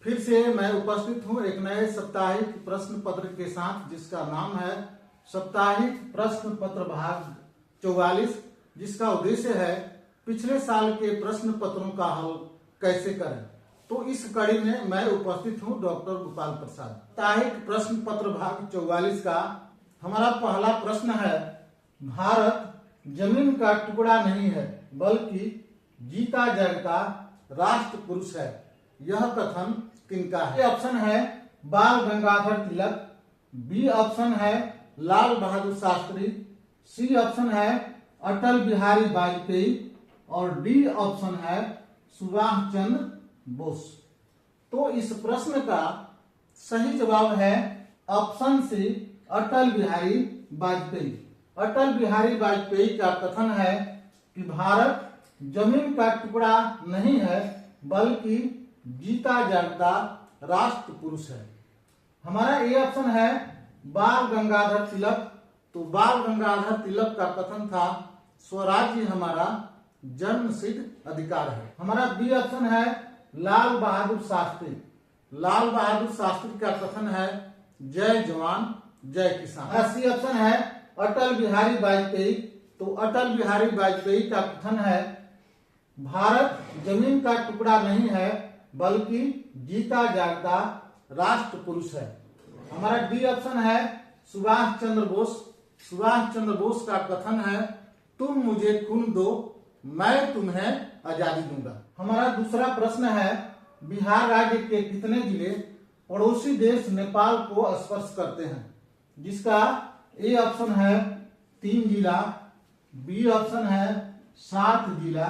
फिर से मैं उपस्थित हूँ एक नए साप्ताहिक प्रश्न पत्र के साथ, जिसका नाम है साप्ताहिक प्रश्न पत्र भाग 44, जिसका उद्देश्य है पिछले साल के प्रश्न पत्रों का हल कैसे करें। तो इस कड़ी में मैं उपस्थित हूँ डॉक्टर गोपाल प्रसाद। साप्ताहिक प्रश्न पत्र भाग 44 का हमारा पहला प्रश्न है, भारत जमीन का टुकड़ा नहीं है बल्कि जीता जागता राष्ट्र पुरुष है, यह कथन किनका है? ए ऑप्शन है बाल गंगाधर तिलक, बी ऑप्शन है लाल बहादुर शास्त्री, सी ऑप्शन है अटल बिहारी वाजपेयी और डी ऑप्शन है सुभाष चंद्र बोस। तो इस प्रश्न का सही जवाब है ऑप्शन सी अटल बिहारी वाजपेयी। अटल बिहारी वाजपेयी का कथन है कि भारत जमीन का टुकड़ा नहीं है बल्कि जीता जागता राष्ट्र पुरुष है। हमारा ए ऑप्शन है बाल गंगाधर तिलक। तो बाल गंगाधर तिलक का कथन था स्वराज्य हमारा जन्म सिद्ध अधिकार है। हमारा बी ऑप्शन है लाल बहादुर शास्त्री। लाल बहादुर शास्त्री का कथन है जय जवान जय किसान। सी ऑप्शन है अटल बिहारी वाजपेयी। तो अटल बिहारी वाजपेयी का कथन है भारत जमीन का टुकड़ा नहीं है बल्कि जीता जागता राष्ट्र पुरुष है। हमारा डी ऑप्शन है सुभाष चंद्र बोस। सुभाष चंद्र बोस का कथन है तुम मुझे खून दो मैं तुम्हें आजादी दूंगा। हमारा दूसरा प्रश्न है, बिहार राज्य के कितने जिले पड़ोसी देश नेपाल को स्पर्श करते हैं? जिसका ए ऑप्शन है 3 जिला, बी ऑप्शन है 7 जिला,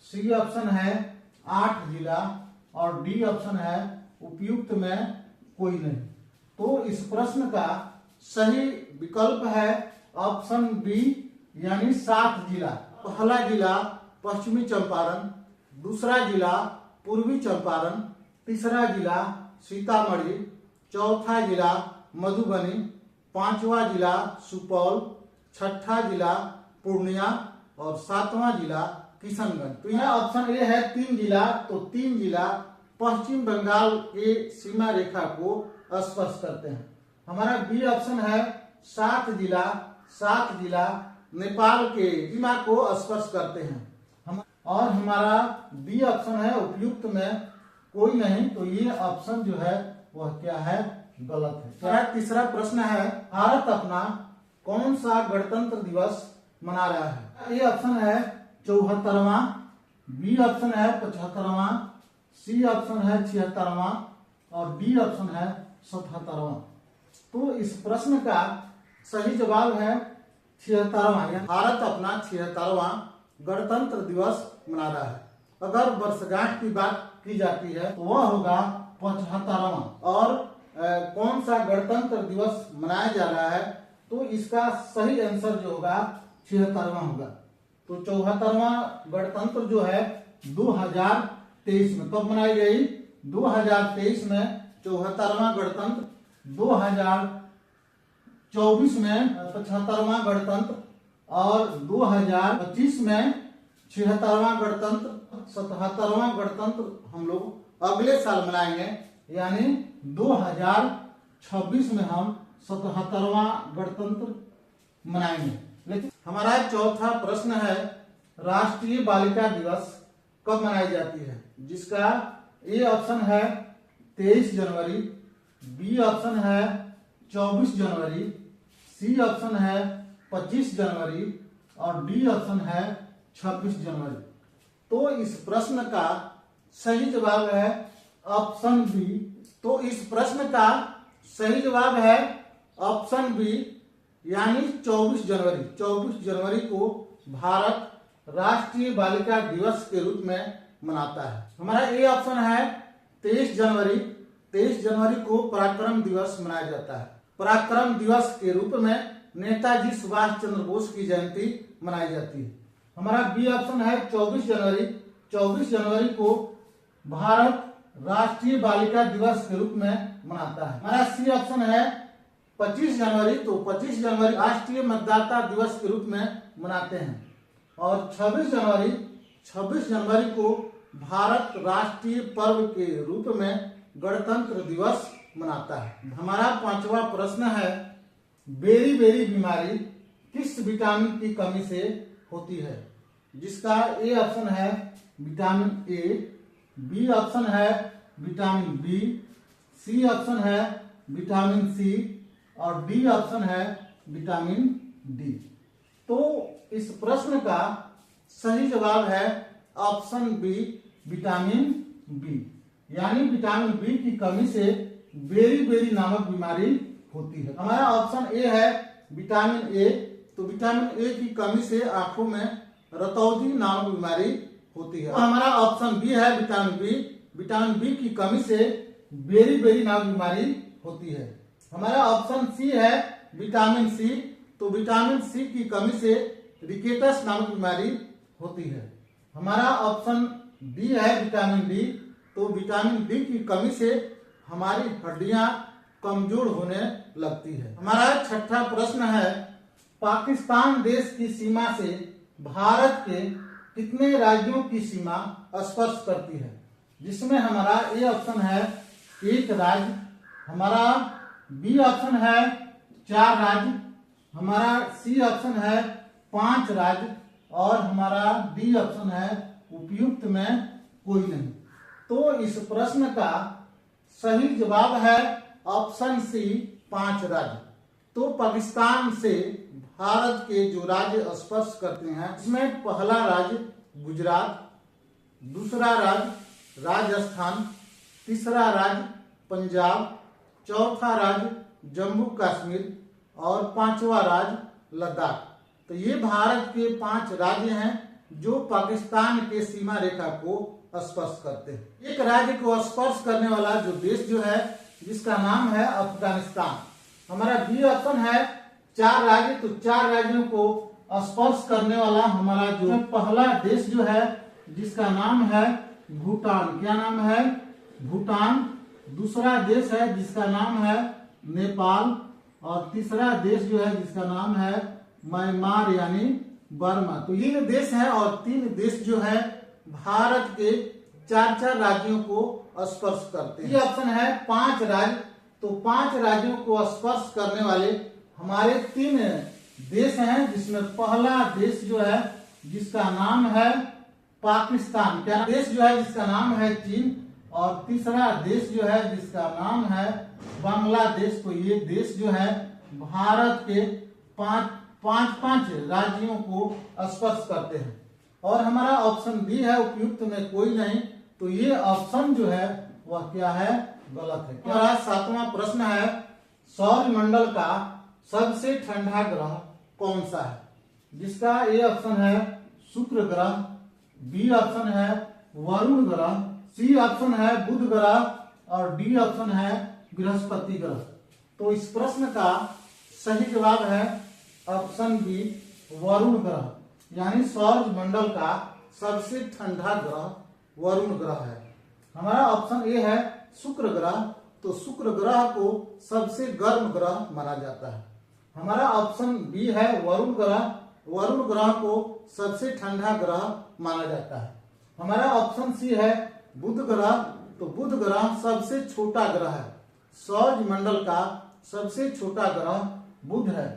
सी ऑप्शन है 8 जिला और डी ऑप्शन है उपयुक्त में कोई नहीं। तो इस प्रश्न का सही विकल्प है ऑप्शन बी यानी 7 जिला। पहला जिला पश्चिमी चंपारण, दूसरा जिला पूर्वी चंपारण, तीसरा जिला सीतामढ़ी, चौथा जिला मधुबनी, पांचवा जिला सुपौल, छठा जिला पूर्णिया और सातवां जिला किशनगंज। तो यह ऑप्शन ए है 3 जिला। तो 3 जिला पश्चिम बंगाल के सीमा रेखा को स्पर्श करते हैं। हमारा बी ऑप्शन है 7 जिला। 7 जिला नेपाल के सीमा को स्पर्श करते हैं। और हमारा डी ऑप्शन है उपयुक्त में कोई नहीं। तो ये ऑप्शन जो है वह क्या है? गलत है। हमारा तीसरा प्रश्न है, भारत अपना कौन सा गणतंत्र दिवस मना रहा है? ए ऑप्शन है 74वां, बी ऑप्शन है 75वां, सी ऑप्शन है 76वां और डी ऑप्शन है 77वां। तो इस प्रश्न का सही जवाब है 76वां। भारत अपना 76वां गणतंत्र दिवस मना रहा है। अगर वर्षगांठ की बात की जाती है तो वह होगा 75वां। और कौन सा गणतंत्र दिवस मनाया जा रहा है? तो इसका सही आंसर जो होगा 76वां होगा। तो 74वां गणतंत्र जो है 2023 में कब मनाई गई? 2023 में 74वां गणतंत्र, 2024 में 75वां गणतंत्र और 2025 में 76वां गणतंत्र, 77वां गणतंत्र हम लोग अगले साल मनाएंगे। यानी 2026 में हम 77वां गणतंत्र मनाएंगे। लेकिन हमारा चौथा प्रश्न है, राष्ट्रीय बालिका दिवस कब मनाई जाती है? जिसका ए ऑप्शन है 23 जनवरी, बी ऑप्शन है 24 जनवरी, सी ऑप्शन है 25 जनवरी और डी ऑप्शन है 26 जनवरी। तो इस प्रश्न का सही जवाब है ऑप्शन बी। तो इस प्रश्न का सही जवाब है ऑप्शन बी यानी 24 जनवरी। 24 जनवरी को भारत राष्ट्रीय बालिका दिवस के रूप में मनाता है। हमारा ए ऑप्शन है 23 जनवरी। 23 जनवरी को पराक्रम दिवस मनाया जाता है। पराक्रम दिवस के रूप में नेताजी सुभाष चंद्र बोस की जयंती मनाई जाती है। हमारा बी ऑप्शन है 24 जनवरी। 24 जनवरी को भारत राष्ट्रीय बालिका दिवस के रूप में मनाता है। हमारा सी ऑप्शन है 25 जनवरी। तो 25 जनवरी राष्ट्रीय मतदाता दिवस के रूप में मनाते हैं। और 26 जनवरी को भारत राष्ट्रीय पर्व के रूप में गणतंत्र दिवस मनाता है। हमारा 5वां प्रश्न है, बेरी बेरी बीमारी किस विटामिन की कमी से होती है? जिसका ए ऑप्शन है विटामिन ए, बी ऑप्शन है विटामिन बी, सी ऑप्शन है विटामिन सी और डी ऑप्शन है विटामिन डी। तो इस प्रश्न का सही जवाब है ऑप्शन बी, विटामिन बी। यानी विटामिन बी की कमी से बेरी बेरी नामक बीमारी होती है। हमारा ऑप्शन ए है विटामिन ए, तो विटामिन ए की कमी से आंखों में रतौंधी नामक बीमारी होती है। हमारा ऑप्शन बी है विटामिन बी, विटामिन बी की कमी से बेरी बेरी नामक बीमारी होती है। हमारा ऑप्शन सी है विटामिन सी, तो विटामिन सी की कमी से रिकेटस नामक बीमारी होती है। हमारा ऑप्शन डी है विटामिन डी, तो विटामिन डी की कमी से हमारी हड्डियां कमजोर होने लगती है। हमारा 6वां प्रश्न है, पाकिस्तान देश की सीमा से भारत के कितने राज्यों की सीमा स्पर्श करती है? जिसमें हमारा ए ऑप्शन है 1 राज्य, हमारा बी ऑप्शन है 4 राज्य, हमारा सी ऑप्शन है 5 राज्य और हमारा डी ऑप्शन है उपयुक्त में कोई नहीं। तो इस प्रश्न का सही जवाब है ऑप्शन सी, 5 राज्य। तो पाकिस्तान से भारत के जो राज्य स्पर्श करते हैं, इसमें पहला राज्य गुजरात, दूसरा राज्य राजस्थान, तीसरा राज्य पंजाब, चौथा राज्य जम्मू कश्मीर और 5वां राज्य लद्दाख। तो ये भारत के 5 राज्य हैं जो पाकिस्तान के सीमा रेखा को स्पर्श करते हैं। एक राज्य को स्पर्श करने वाला जो देश जो है, जिसका नाम है अफगानिस्तान। हमारा बी ऑप्शन है 4 राज्य, तो 4 राज्यों को स्पर्श करने वाला हमारा जो पहला देश जो है, जिसका नाम है भूटान। क्या नाम है? भूटान। दूसरा देश है जिसका नाम है नेपाल और तीसरा देश जो है जिसका नाम है म्यांमार यानी बर्मा। तो ये देश है और 3 देश जो है भारत के 4 राज्यों को स्पर्श करते हैं। ये ऑप्शन है 5 राज्य, तो 5 राज्यों को स्पर्श करने वाले हमारे 3 देश हैं, जिसमें पहला देश जो है जिसका नाम है पाकिस्तान। क्या देश जो है जिसका नाम है चीन और तीसरा देश जो है जिसका नाम है बांग्लादेश। तो ये देश जो है भारत के 5 राज्यों को स्पर्श करते हैं। और हमारा ऑप्शन बी है उपयुक्त में कोई नहीं, तो ये ऑप्शन जो है वह क्या है? गलत है। हमारा 7वां प्रश्न है, सौरमंडल का सबसे ठंडा ग्रह कौन सा है? जिसका ए ऑप्शन है शुक्र ग्रह, बी ऑप्शन है वरुण ग्रह, सी ऑप्शन है बुध ग्रह और डी ऑप्शन है बृहस्पति ग्रह। तो इस प्रश्न का सही जवाब है ऑप्शन बी, वरुण ग्रह। यानी सौर मंडल का सबसे ठंडा ग्रह वरुण ग्रह है। हमारा ऑप्शन ए है शुक्र ग्रह, तो शुक्र ग्रह को सबसे गर्म ग्रह माना जाता है। हमारा ऑप्शन बी है वरुण ग्रह, वरुण ग्रह को सबसे ठंडा ग्रह माना जाता है। हमारा ऑप्शन सी है बुध ग्रह, तो बुध ग्रह सबसे छोटा ग्रह है। सौर मंडल का सबसे छोटा ग्रह बुध है।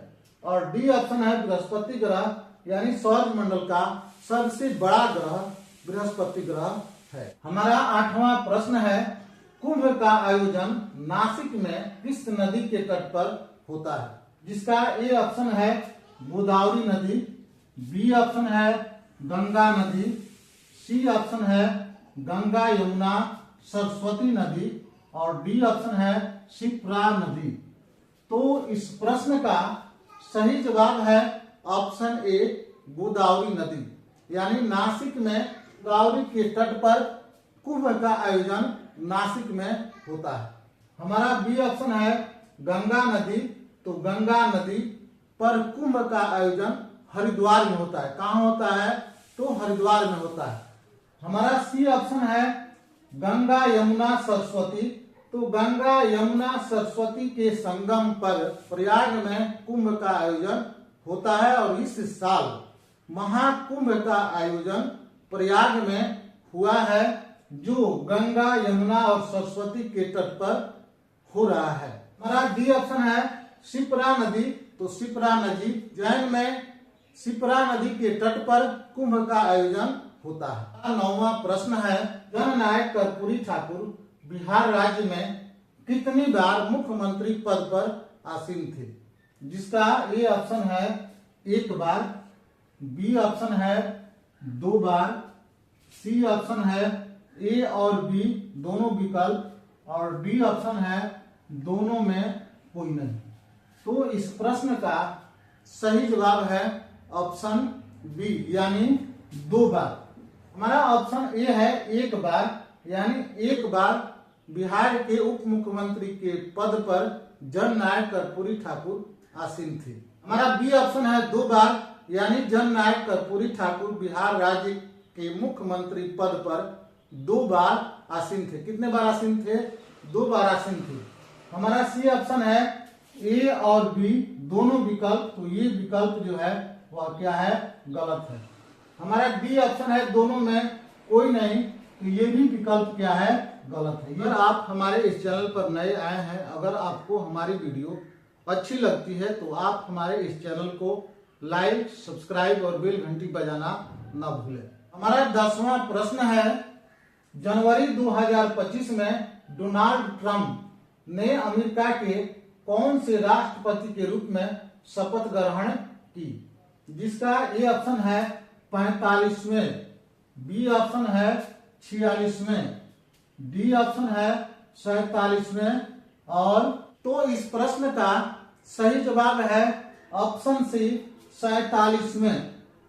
और डी ऑप्शन है बृहस्पति ग्रह, यानी सौर मंडल का सबसे बड़ा ग्रह बृहस्पति ग्रह है। हमारा 8वां प्रश्न है, कुंभ का आयोजन नासिक में किस नदी के तट पर होता है? जिसका ए ऑप्शन है गोदावरी नदी, बी ऑप्शन है गंगा नदी, सी ऑप्शन है गंगा यमुना सरस्वती नदी और डी ऑप्शन है शिप्रा नदी। तो इस प्रश्न का सही जवाब है ऑप्शन ए गोदावरी नदी। यानी नासिक में गोदावरी के तट पर कुंभ का आयोजन नासिक में होता है। हमारा बी ऑप्शन है गंगा नदी, तो गंगा नदी पर कुंभ का आयोजन हरिद्वार में होता है। कहाँ होता है? तो हरिद्वार में होता है। हमारा सी ऑप्शन है गंगा यमुना सरस्वती, तो गंगा यमुना सरस्वती के संगम पर प्रयाग में कुंभ का आयोजन होता है और इस साल महाकुंभ का आयोजन प्रयाग में हुआ है जो गंगा, यमुना और सरस्वती के तट पर हो रहा है? हमारा डी ऑप्शन है शिप्रा नदी। तो शिप्रा नदी, जैन में शिप्रा नदी के तट पर कुंभ का आयोजन होता है। 9वां प्रश्न है, जननायक कर्पूरी ठाकुर बिहार राज्य में कितनी बार मुख्यमंत्री पद पर आसीन थे? जिसका ए ऑप्शन है 1 बार, बी ऑप्शन है 2 बार, सी ऑप्शन है ए और बी दोनों विकल्प, और डी ऑप्शन है दोनों में कोई नहीं। तो इस प्रश्न का सही जवाब है ऑप्शन बी, यानी 2 बार। हमारा ऑप्शन ए है 1 बार, यानी 1 बार बिहार के उप मुख्यमंत्री के पद पर जननायक कर्पूरी ठाकुर आसीन थे। हमारा बी ऑप्शन है 2 बार, यानी जननायक कर्पूरी ठाकुर बिहार राज्य के मुख्यमंत्री पद पर 2 बार आसीन थे। कितने बार आसीन थे? 2 बार आसीन थे। हमारा सी ऑप्शन है ए और बी दोनों विकल्प, तो ये विकल्प जो है वह क्या है? गलत है। हमारा डी ऑप्शन है दोनों में कोई नहीं, तो ये भी विकल्प क्या है? गलत है। अगर आप हमारे इस चैनल पर नए आए हैं, अगर आपको हमारी वीडियो अच्छी लगती है तो आप हमारे इस चैनल को लाइक, सब्सक्राइब और बेल घंटी बजाना ना भूलें। हमारा 10वां प्रश्न है, जनवरी 2025 में डोनाल्ड ट्रंप ने अमेरिका के कौन से राष्ट्रपति के रूप में शपथ ग्रहण की? जिसका ए ऑप्शन है 45वें, बी ऑप्शन है 46वें, डी ऑप्शन है 47वें, और तो इस प्रश्न का सही जवाब है ऑप्शन सी 47वें,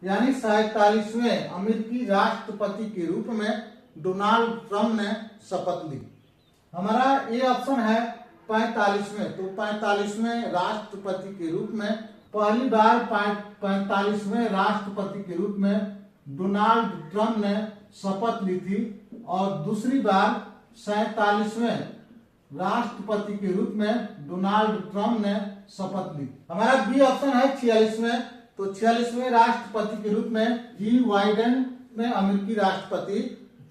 यानी 47वें अमेरिकी राष्ट्रपति के रूप में डोनाल्ड ट्रंप ने शपथ ली। हमारा ए ऑप्शन है 45वें, तो 45वें राष्ट्रपति के रूप में पहली बार 45वें राष्ट्रपति के रूप में डोनाल्ड ट्रंप ने शपथ ली थी, और दूसरी बार 47वें राष्ट्रपति के रूप में डोनाल्ड ट्रंप ने शपथ ली। हमारा बी ऑप्शन है 46वें, तो 46वें राष्ट्रपति के रूप में जी बाइडेन में अमेरिकी राष्ट्रपति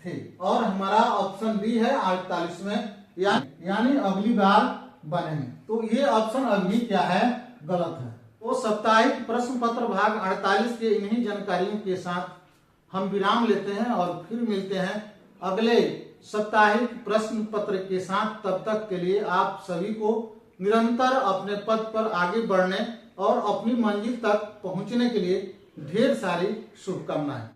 थे, और हमारा ऑप्शन डी है 48वें, यानी अगली बार बनेंगे। तो ये ऑप्शन अभी क्या है? गलत है। तो साप्ताहिक प्रश्न पत्र भाग 48 के इन्हीं जानकारियों के साथ हम विराम लेते हैं और फिर मिलते हैं अगले साप्ताहिक प्रश्न पत्र के साथ। तब तक के लिए आप सभी को निरंतर अपने पथ पर आगे बढ़ने और अपनी मंजिल तक पहुंचने के लिए ढेर सारी शुभकामनाएं।